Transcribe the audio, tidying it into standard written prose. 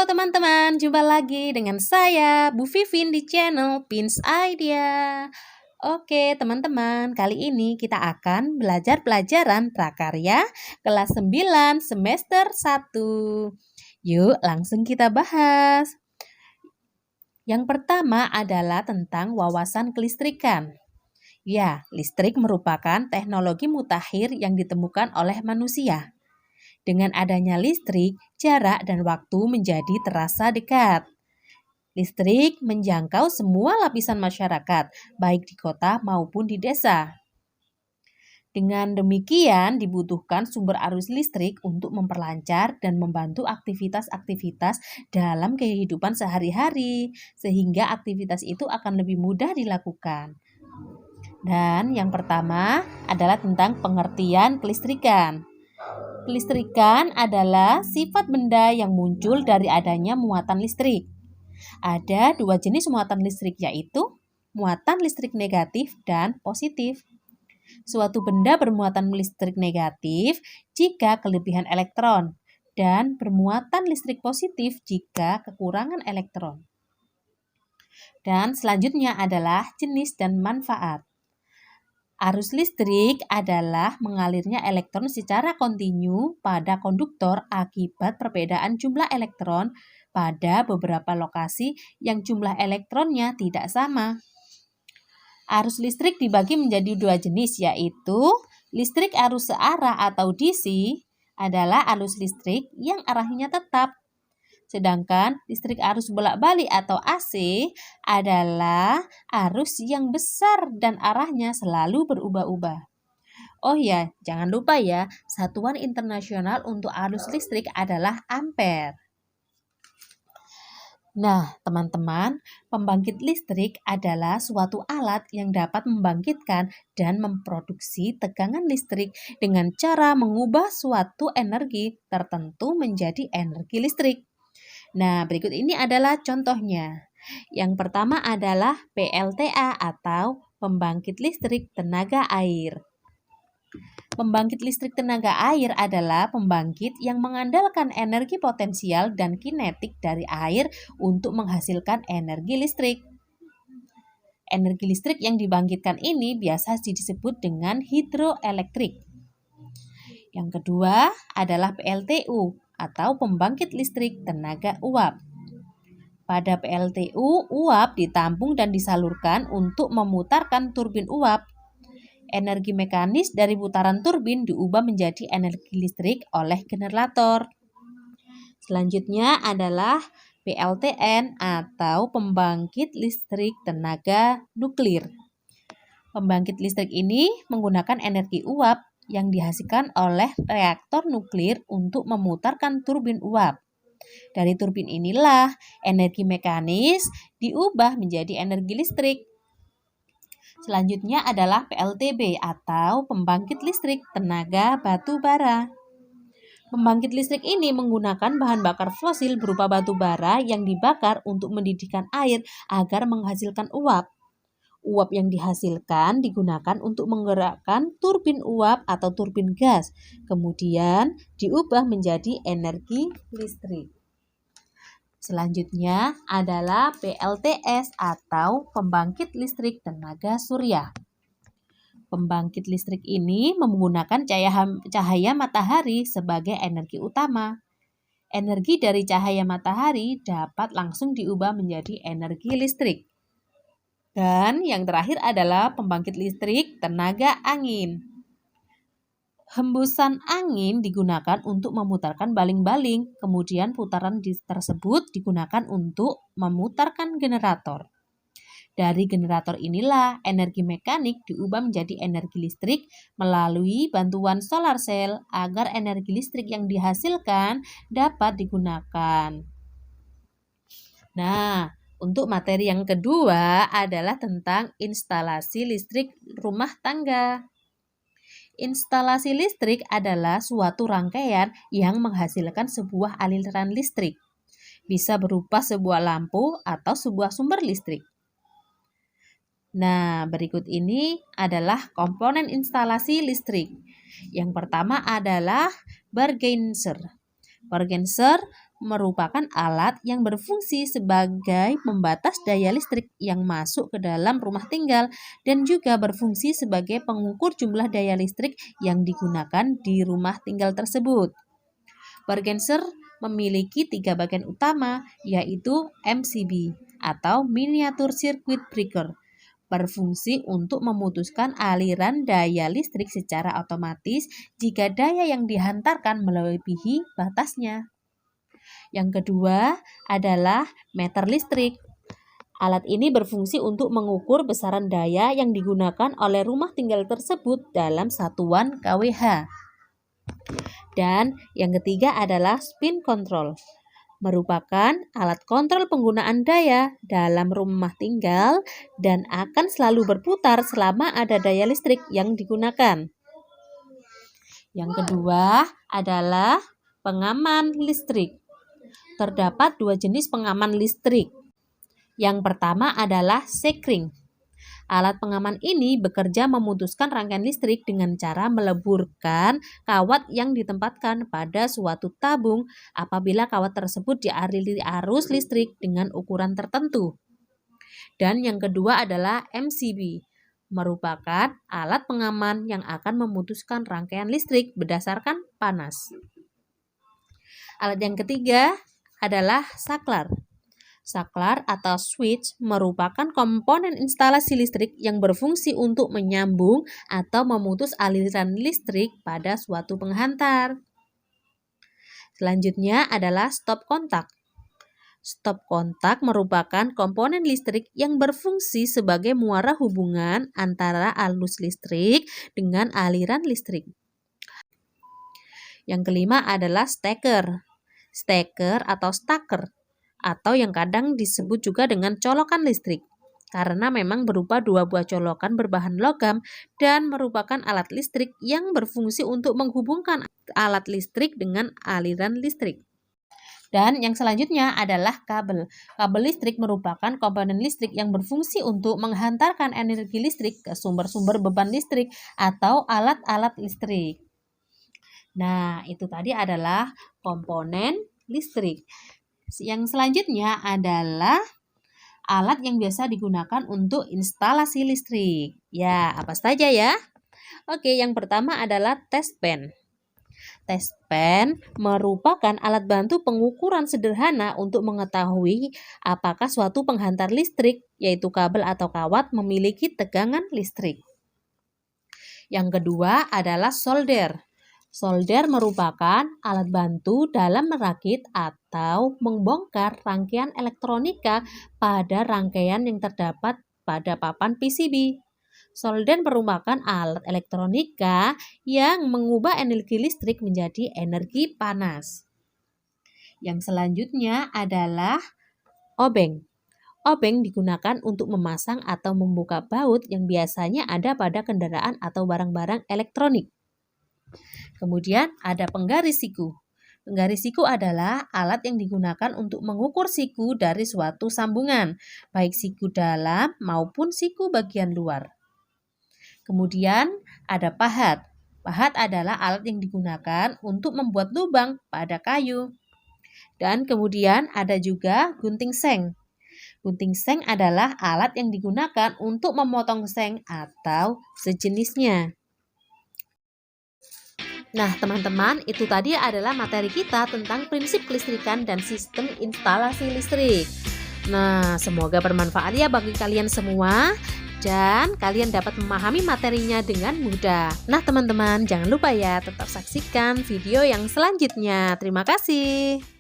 Halo teman-teman, jumpa lagi dengan saya Bu Vivin di channel Pins Idea. Oke teman-teman, kali ini kita akan belajar pelajaran prakarya kelas 9 semester 1. Yuk langsung kita bahas. Yang pertama adalah tentang wawasan kelistrikan. Ya, listrik merupakan teknologi mutakhir yang ditemukan oleh manusia. Dengan adanya listrik, jarak dan waktu menjadi terasa dekat. Listrik menjangkau semua lapisan masyarakat, baik di kota maupun di desa. Dengan demikian, dibutuhkan sumber arus listrik untuk memperlancar dan membantu aktivitas-aktivitas dalam kehidupan sehari-hari, sehingga aktivitas itu akan lebih mudah dilakukan. Dan yang pertama adalah tentang pengertian kelistrikan. Kelistrikan adalah sifat benda yang muncul dari adanya muatan listrik. Ada dua jenis muatan listrik, yaitu muatan listrik negatif dan positif. Suatu benda bermuatan listrik negatif jika kelebihan elektron dan bermuatan listrik positif jika kekurangan elektron. Dan selanjutnya adalah jenis dan manfaat. Arus listrik adalah mengalirnya elektron secara kontinu pada konduktor akibat perbedaan jumlah elektron pada beberapa lokasi yang jumlah elektronnya tidak sama. Arus listrik dibagi menjadi dua jenis, yaitu listrik arus searah atau DC adalah arus listrik yang arahnya tetap. Sedangkan listrik arus bolak-balik atau AC adalah arus yang besar dan arahnya selalu berubah-ubah. Oh ya, jangan lupa ya, satuan internasional untuk arus listrik adalah ampere. Nah, teman-teman, pembangkit listrik adalah suatu alat yang dapat membangkitkan dan memproduksi tegangan listrik dengan cara mengubah suatu energi tertentu menjadi energi listrik. Nah, berikut ini adalah contohnya. Yang pertama adalah PLTA atau pembangkit listrik tenaga air. Pembangkit listrik tenaga air adalah pembangkit yang mengandalkan energi potensial dan kinetik dari air untuk menghasilkan energi listrik. Energi listrik yang dibangkitkan ini biasa disebut dengan hidroelektrik. Yang kedua adalah PLTU atau pembangkit listrik tenaga uap. Pada PLTU, uap ditampung dan disalurkan untuk memutarkan turbin uap. Energi mekanis dari putaran turbin diubah menjadi energi listrik oleh generator. Selanjutnya adalah PLTN atau pembangkit listrik tenaga nuklir. Pembangkit listrik ini menggunakan energi uap yang dihasilkan oleh reaktor nuklir untuk memutarkan turbin uap. Dari turbin inilah energi mekanis diubah menjadi energi listrik. Selanjutnya adalah PLTB atau pembangkit listrik tenaga batu bara. Pembangkit listrik ini menggunakan bahan bakar fosil berupa batu bara yang dibakar untuk mendidihkan air agar menghasilkan uap. Uap yang dihasilkan digunakan untuk menggerakkan turbin uap atau turbin gas, kemudian diubah menjadi energi listrik. Selanjutnya adalah PLTS atau pembangkit listrik tenaga surya. Pembangkit listrik ini menggunakan cahaya matahari sebagai energi utama. Energi dari cahaya matahari dapat langsung diubah menjadi energi listrik. Dan yang terakhir adalah pembangkit listrik tenaga angin. Hembusan angin digunakan untuk memutarkan baling-baling, kemudian putaran tersebut digunakan untuk memutarkan generator. Dari generator inilah energi mekanik diubah menjadi energi listrik melalui bantuan solar cell agar energi listrik yang dihasilkan dapat digunakan. Nah, untuk materi yang kedua adalah tentang instalasi listrik rumah tangga. Instalasi listrik adalah suatu rangkaian yang menghasilkan sebuah aliran listrik. Bisa berupa sebuah lampu atau sebuah sumber listrik. Nah, berikut ini adalah komponen instalasi listrik. Yang pertama adalah bergenser. Bergenser merupakan alat yang berfungsi sebagai pembatas daya listrik yang masuk ke dalam rumah tinggal dan juga berfungsi sebagai pengukur jumlah daya listrik yang digunakan di rumah tinggal tersebut. Bergenser memiliki 3 bagian utama, yaitu MCB atau Miniature Circuit Breaker, berfungsi untuk memutuskan aliran daya listrik secara otomatis jika daya yang dihantarkan melebihi batasnya. Yang kedua adalah meter listrik. Alat ini berfungsi untuk mengukur besaran daya yang digunakan oleh rumah tinggal tersebut dalam satuan kWh. Dan yang ketiga adalah spin control, merupakan alat kontrol penggunaan daya dalam rumah tinggal dan akan selalu berputar selama ada daya listrik yang digunakan. Yang kedua adalah pengaman listrik. Terdapat 2 jenis pengaman listrik. Yang pertama adalah sekring. Alat pengaman ini bekerja memutuskan rangkaian listrik dengan cara meleburkan kawat yang ditempatkan pada suatu tabung apabila kawat tersebut dialiri arus listrik dengan ukuran tertentu. Dan yang kedua adalah MCB, merupakan alat pengaman yang akan memutuskan rangkaian listrik berdasarkan panas. Alat yang ketiga adalah saklar. Saklar atau switch merupakan komponen instalasi listrik yang berfungsi untuk menyambung atau memutus aliran listrik pada suatu penghantar. Selanjutnya adalah stop kontak. Stop kontak merupakan komponen listrik yang berfungsi sebagai muara hubungan antara arus listrik dengan aliran listrik. Yang kelima adalah steker. Steker atau staker, atau yang kadang disebut juga dengan colokan listrik, karena memang berupa 2 buah colokan berbahan logam dan merupakan alat listrik yang berfungsi untuk menghubungkan alat listrik dengan aliran listrik. Dan yang selanjutnya adalah kabel. Kabel listrik merupakan komponen listrik yang berfungsi untuk menghantarkan energi listrik ke sumber-sumber beban listrik atau alat-alat listrik. Nah, itu tadi adalah komponen listrik. Yang selanjutnya adalah alat yang biasa digunakan untuk instalasi listrik. Ya, apa saja ya? Oke, yang pertama adalah test pen. Test pen merupakan alat bantu pengukuran sederhana untuk mengetahui apakah suatu penghantar listrik, yaitu kabel atau kawat, memiliki tegangan listrik. Yang kedua adalah solder. Solder merupakan alat bantu dalam merakit atau membongkar rangkaian elektronika pada rangkaian yang terdapat pada papan PCB. Solder merupakan alat elektronika yang mengubah energi listrik menjadi energi panas. Yang selanjutnya adalah obeng. Obeng digunakan untuk memasang atau membuka baut yang biasanya ada pada kendaraan atau barang-barang elektronik. Kemudian ada penggaris siku. Penggaris siku adalah alat yang digunakan untuk mengukur siku dari suatu sambungan, baik siku dalam maupun siku bagian luar. Kemudian ada pahat. Pahat adalah alat yang digunakan untuk membuat lubang pada kayu. Dan kemudian ada juga gunting seng. Gunting seng adalah alat yang digunakan untuk memotong seng atau sejenisnya. Nah, teman-teman, itu tadi adalah materi kita tentang prinsip kelistrikan dan sistem instalasi listrik. Nah, semoga bermanfaat ya bagi kalian semua dan kalian dapat memahami materinya dengan mudah. Nah, teman-teman, jangan lupa ya tetap saksikan video yang selanjutnya. Terima kasih.